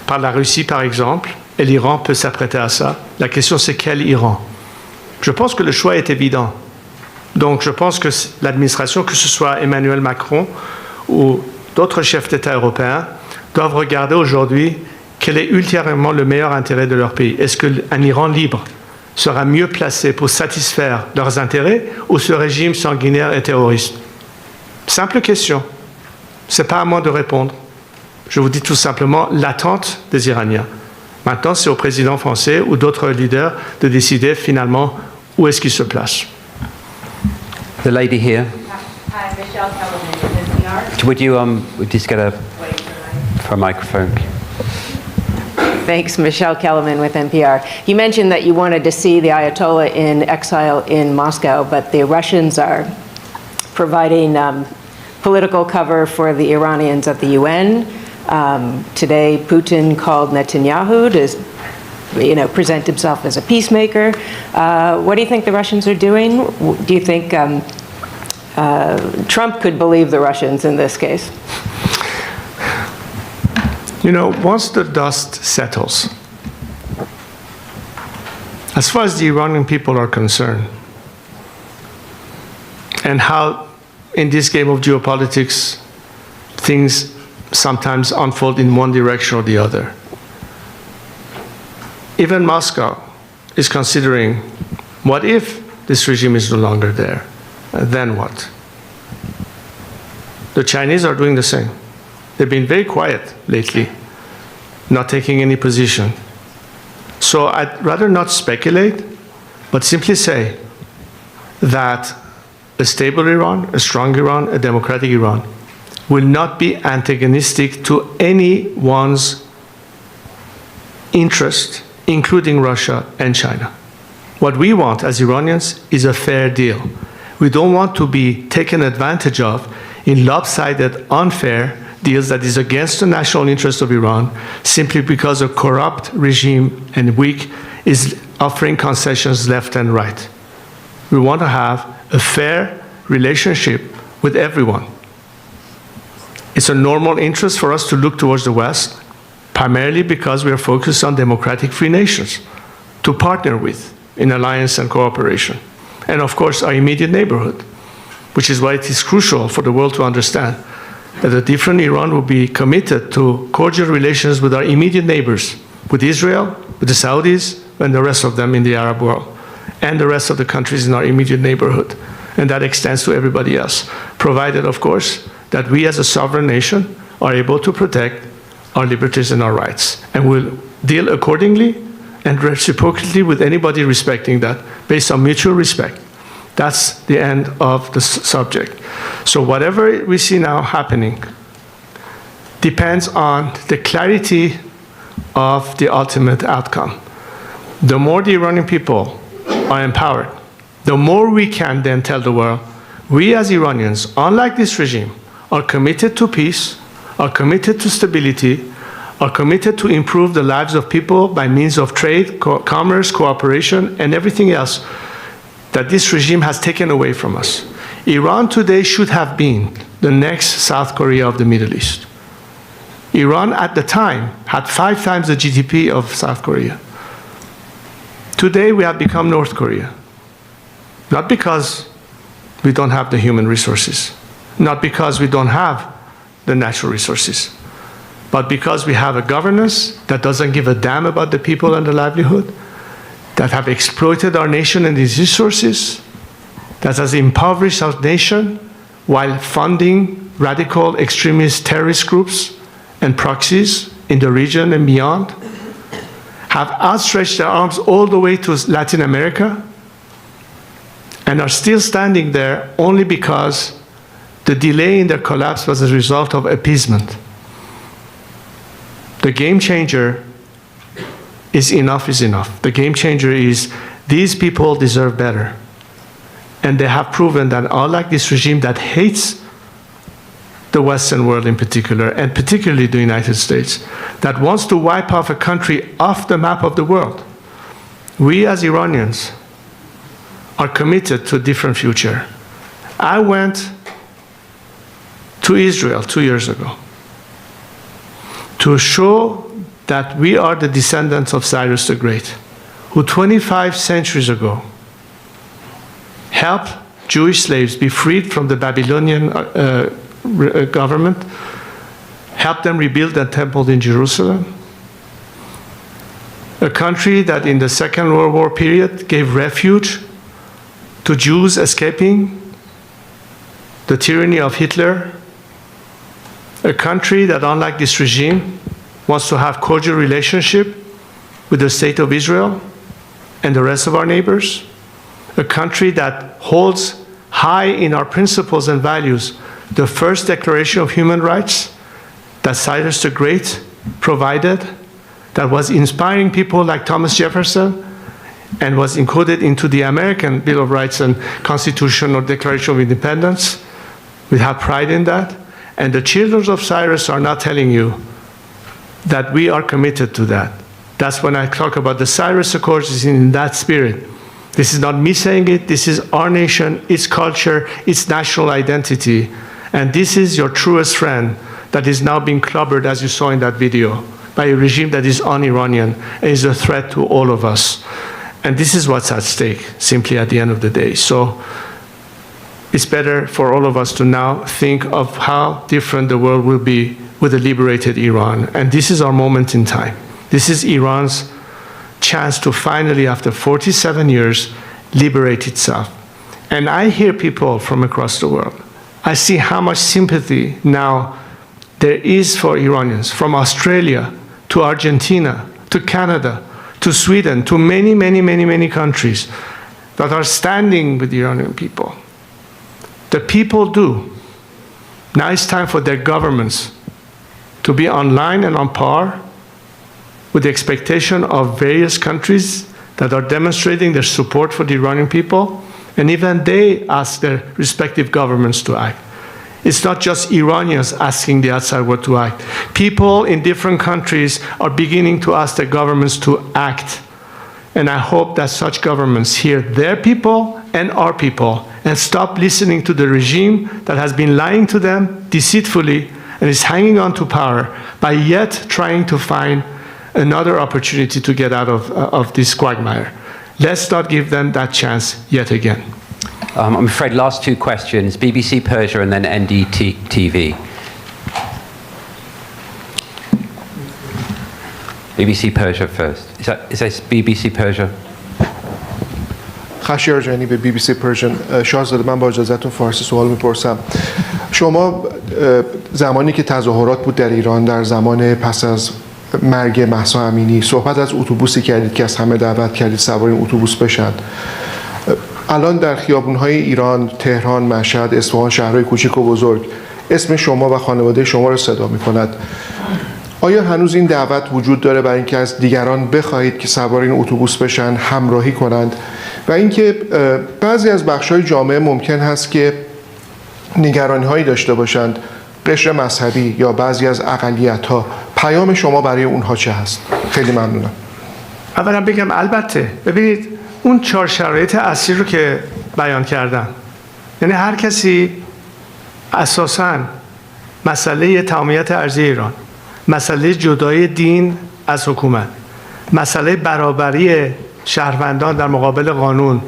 par la Russie par exemple, et l'Iran peut s'apprêter à ça. La question c'est quel Iran? Je pense que le choix est évident. Donc je pense que l'administration, que ce soit Emmanuel Macron ou d'autres chefs d'État européens, doivent regarder aujourd'hui quel est ultérieurement le meilleur intérêt de leur pays. Est-ce qu'un Iran libre sera mieux placé pour satisfaire leurs intérêts ou ce régime sanguinaire et terroriste? Simple question. Ce n'est pas à moi de répondre. Je vous dis tout simplement l'attente des Iraniens. Maintenant, c'est au président français ou d'autres leaders de décider finalement où est-ce qu'ils se placent. The lady here. Hi, Michelle Kellerman with NPR. Would you just get for a microphone? Thanks, Michelle Kellerman with NPR. You mentioned that you wanted to see the Ayatollah in exile in Moscow, but the Russians are providing political cover for the Iranians at the UN. Today, Putin called Netanyahu to present himself as a peacemaker. What do you think the Russians are doing? Do you think Trump could believe the Russians in this case? You know, once the dust settles, as far as the Iranian people are concerned, and how in this game of geopolitics things sometimes unfold in one direction or the other, even Moscow is considering, what if this regime is no longer there? Then what? The Chinese are doing the same. They've been very quiet lately, not taking any position. So I'd rather not speculate, but simply say that a stable Iran, a strong Iran, a democratic Iran will not be antagonistic to anyone's interest, including Russia and China. What we want as Iranians is a fair deal. We don't want to be taken advantage of in lopsided, unfair deals that is against the national interest of Iran simply because a corrupt regime and weak is offering concessions left and right. We want to have a fair relationship with everyone. It's a normal interest for us to look towards the West, primarily because we are focused on democratic free nations to partner with in alliance and cooperation. And of course, our immediate neighborhood, which is why it is crucial for the world to understand that a different Iran will be committed to cordial relations with our immediate neighbors, with Israel, with the Saudis, and the rest of them in the Arab world, and the rest of the countries in our immediate neighborhood. And that extends to everybody else, provided, of course, that we as a sovereign nation are able to protect our liberties and our rights. And we'll deal accordingly and reciprocally with anybody respecting that, based on mutual respect. That's the end of the subject. So whatever we see now happening depends on the clarity of the ultimate outcome. The more the Iranian people are empowered, the more we can then tell the world, we as Iranians, unlike this regime, are committed to peace, are committed to stability, are committed to improve the lives of people by means of trade, commerce, cooperation, and everything else that this regime has taken away from us. Iran today should have been the next South Korea of the Middle East. Iran at the time had 5 times the GDP of South Korea. Today we have become North Korea. Not because we don't have the human resources, not because we don't have the natural resources, but because we have a governance that doesn't give a damn about the people and the livelihood, that have exploited our nation and its resources, that has impoverished our nation while funding radical extremist terrorist groups and proxies in the region and beyond, have outstretched their arms all the way to Latin America, and are still standing there only because the delay in their collapse was a result of appeasement. The game changer is enough is enough. The game changer is these people deserve better. And they have proven that unlike this regime that hates the Western world in particular, and particularly the United States, that wants to wipe off a country off the map of the world, we as Iranians are committed to a different future. I went to Israel 2 years ago to show that we are the descendants of Cyrus the Great, who 25 centuries ago helped Jewish slaves be freed from the Babylonian government, helped them rebuild the temple in Jerusalem, a country that in the Second World War period gave refuge to Jews escaping the tyranny of Hitler, a country that, unlike this regime, wants to have cordial relationship with the state of Israel and the rest of our neighbors, a country that holds high in our principles and values the first Declaration of Human Rights that Cyrus the Great provided, that was inspiring people like Thomas Jefferson and was included into the American Bill of Rights and Constitution or Declaration of Independence. We have pride in that. And the children of Cyrus are not telling you that we are committed to that. That's when I talk about the Cyrus Accords, is in that spirit. This is not me saying it, this is our nation, its culture, its national identity. And this is your truest friend that is now being clobbered, as you saw in that video, by a regime that is un-Iranian and is a threat to all of us. And this is what's at stake, simply at the end of the day. So it's better for all of us to now think of how different the world will be with a liberated Iran. And this is our moment in time. This is Iran's chance to finally, after 47 years, liberate itself. And I hear people from across the world. I see how much sympathy now there is for Iranians, from Australia to Argentina to Canada to Sweden to many, many, many, many countries that are standing with the Iranian people. The people do. Now it's time for their governments to be online and on par with the expectation of various countries that are demonstrating their support for the Iranian people, and even they ask their respective governments to act. It's not just Iranians asking the outside world to act. People in different countries are beginning to ask their governments to act. And I hope that such governments hear their people and our people and stop listening to the regime that has been lying to them deceitfully and is hanging on to power by yet trying to find another opportunity to get out of this quagmire. Let's not give them that chance yet again. I'm afraid last two questions, BBC Persia and then NDTV. BBC Persia first. Is that BBC Persia? خشیار جانی به BBC Persian. شاهزاده من با اجازهتون فارسی سوال میپرسم. شما زمانی که تظاهرات بود در ایران در زمان پس از مرگ مهسا امینی صحبت از اتوبوسی کردید که از همه دعوت کردید سوار این اتوبوس بشن. الان در خیابون‌های ایران، تهران، مشهد، اصفهان، شهرهای کوچیک و بزرگ اسم شما و خانواده شما را صدا می‌کند. آیا هنوز این دعوت وجود داره برای اینکه از دیگران بخواهید که سوار این اتوبوس بشن، همراهی کنند و اینکه بعضی از بخش‌های جامعه ممکن هست که نگرانی‌هایی داشته باشند، قشر مذهبی یا بعضی از اقلیت‌ها، پیام شما برای اونها چه هست؟ خیلی ممنونم. اولا بگم البته ببینید اون 4 شرایط اصلی رو که بیان کردم، یعنی هر کسی اساساً مسئله تمامیت ارضی ایران، مسئله جدای دین از حکومت، مسئله برابری شهروندان در مقابل قانون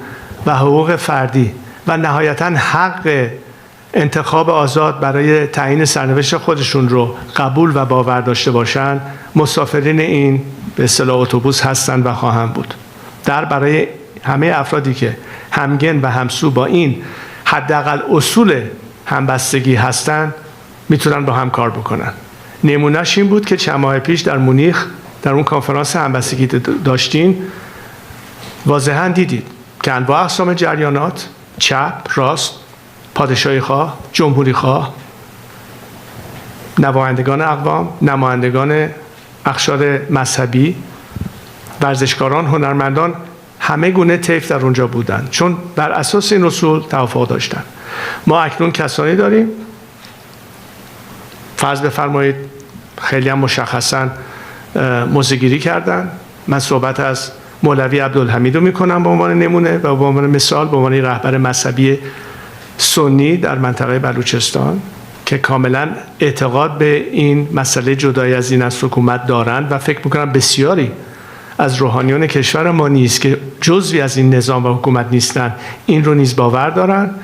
و حقوق فردی و نهایتاً حق انتخاب آزاد برای تعیین سرنوشت خودشون رو قبول و باور داشته باشند، مسافرین این به اصطلاح اتوبوس هستند و خواهند بود. برای همه افرادی که همگن و همسو با این حداقل اصول همبستگی هستند میتونن با هم کار بکنن. نمونهش این بود که چند ماه پیش در مونیخ در اون کنفرانس همبستگی داشتین، واضحاً دیدید که انواع اقسام جریانات چپ، راست، پادشاهی خواه، جمهوری خواه، نمایندگان اقوام، نمایندگان اقشار مذهبی، ورزشکاران، هنرمندان، همه گونه طیف در اونجا بودن، چون بر اساس این اصول توافق داشتن. ما اکنون کسانی داریم، فرض بفرمایید خیلی هم مشخصاً موضع‌گیری کردن. من صحبت از مولوی عبدالحمید رو میکنم به عنوان نمونه و به عنوان مثال، به عنوان رهبر مذهبی سنی در منطقه بلوچستان که کاملا اعتقاد به این مسئله جدای از این از حکومت دارند و فکر میکنم بسیاری از روحانیون کشور ما نیست که جزوی از این نظام و حکومت نیستند این رو نیز باور دارند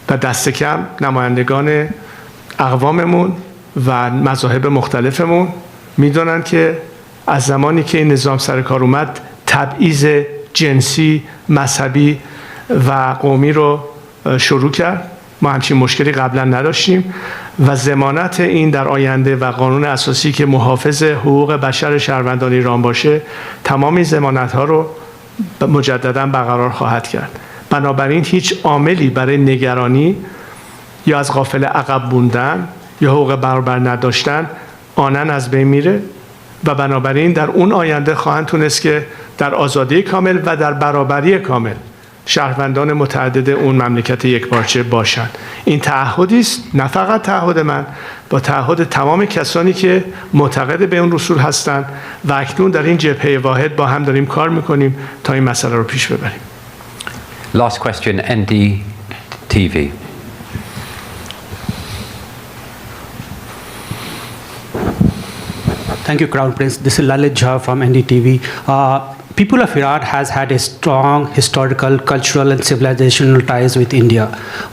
و دست کم نمایندگان اقواممون و مذاهب مختلفمون میدونن که از زمانی که این نظام سر کار اومد تبعیض جنسی، مذهبی و قومی رو شروع کرد. ما همچین مشکلی قبلا نداشتیم و ضمانت این در آینده و قانون اساسی که محافظ حقوق بشر شهروندان ایران باشه تمام این ضمانت‌ها رو مجددا برقرار خواهد کرد. بنابراین هیچ عاملی برای نگرانی یا از غافل عقب موندن یا حقوق برابر نداشتن آنن از بین میره و بنابراین در اون آینده خواهند تونست که در آزادی کامل و در برابری کامل شهروندان متعدد اون مملکت یکپارچه باشند. این تعهدی است، نه فقط تعهد من، با تعهد تمام کسانی که معتقد به اون رسول هستند و اکنون در این جبهه واحد با هم داریم کار میکنیم تا این مسئله رو پیش ببریم. Last question, NDTV. Thank you, Crown Prince. This is Lalit Jha from NDTV. People of Iran has had a strong historical, cultural, and civilizational ties with India.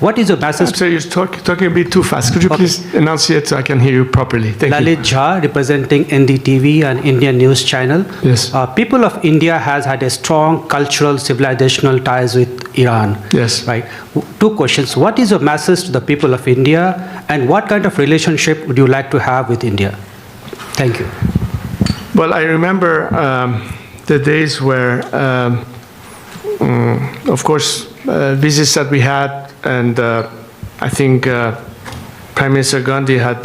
What is your message? I'm sorry, you're talking a bit too fast. Could you please enunciate so I can hear you properly? Thank you. Lalit Jha, representing NDTV, an Indian news channel. Yes. People of India has had a strong cultural, civilizational ties with Iran. Yes. Right. Two questions. What is your message to the people of India, and what kind of relationship would you like to have with India? Thank you. Well, I remember the days where, of course, visits that we had, and I think Prime Minister Gandhi had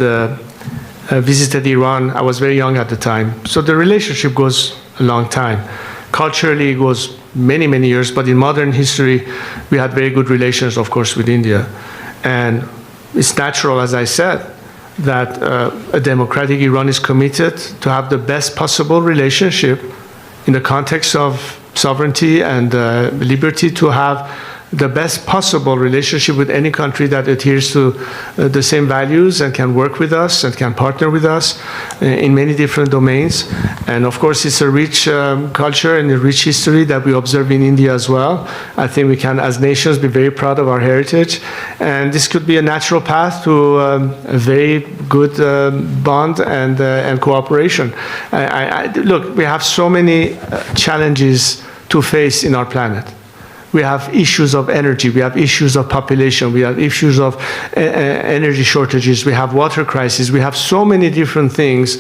visited Iran. I was very young at the time. So the relationship goes a long time. Culturally, it goes many, many years, but in modern history, we had very good relations, of course, with India. And it's natural, as I said, that a democratic Iran is committed to have the best possible relationship in the context of sovereignty and liberty, to have the best possible relationship with any country that adheres to the same values and can work with us and can partner with us in many different domains. And of course, it's a rich culture and a rich history that we observe in India as well. I think we can, as nations, be very proud of our heritage. And this could be a natural path to a very good bond and cooperation. Look, we have so many challenges to face in our planet. We have issues of energy, we have issues of population, we have issues of energy shortages, we have water crisis, we have so many different things.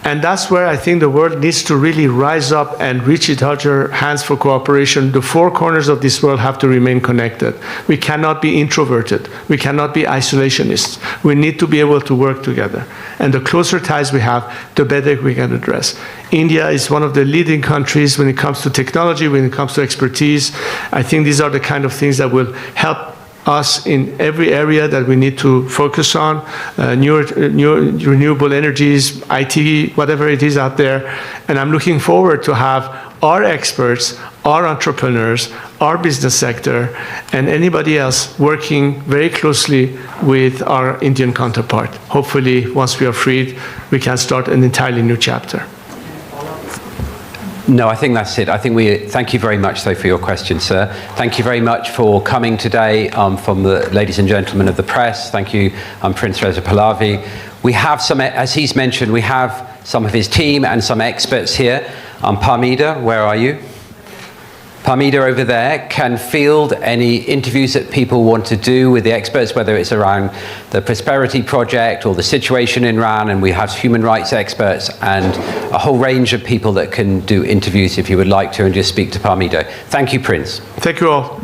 And that's where I think the world needs to really rise up and reach each other hands for cooperation. The four corners of this world have to remain connected. We cannot be introverted. We cannot be isolationists. We need to be able to work together. And the closer ties we have, the better we can address. India is one of the leading countries when it comes to technology, when it comes to expertise. I think these are the kind of things that will help us in every area that we need to focus on, new renewable energies, IT, whatever it is out there. And I'm looking forward to have our experts, our entrepreneurs, our business sector, and anybody else working very closely with our Indian counterpart. Hopefully, once we are freed, we can start an entirely new chapter. No, I think that's it. I think thank you very much, though, for your question, sir. Thank you very much for coming today from the ladies and gentlemen of the press. Thank you, Prince Reza Pahlavi. We have some, as he's mentioned, we have some of his team and some experts here. Parmida, where are you? Parmida over there can field any interviews that people want to do with the experts, whether it's around the Prosperity Project or the situation in Iran, and we have human rights experts and a whole range of people that can do interviews if you would like to, and just speak to Parmida. Thank you, Prince. Thank you all.